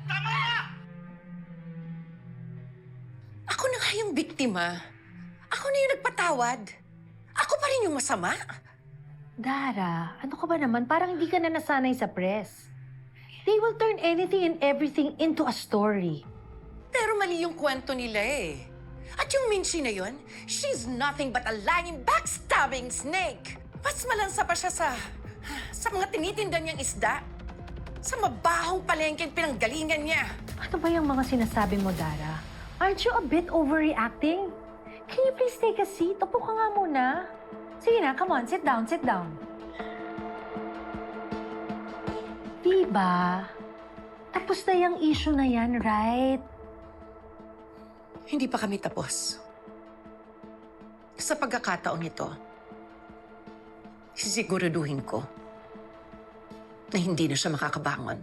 Tama na! Ako na nga yung biktima. Ako na yung nagpatawad. Ako pa rin yung masama. Dara, ano ka ba naman? Parang hindi ka na nasanay sa press. They will turn anything and everything into a story. Pero mali yung kwento nila eh. At yung Mincy na yun, she's nothing but a lying, backstabbing snake. Mas malansa pa siya sa mga tinitinda niyang isda. Sa mabahong palengke pinanggalingan niya. Ano ba yung mga sinasabi mo, Dara? Aren't you a bit overreacting? Can you please take a seat? Upo ka nga muna. Sige na, come on, sit down, sit down. Diba? Tapos na yung issue na yan, right? Hindi pa kami tapos. Sa pagkakataong ito, sisiguraduhin ko na hindi na siya makakabangon.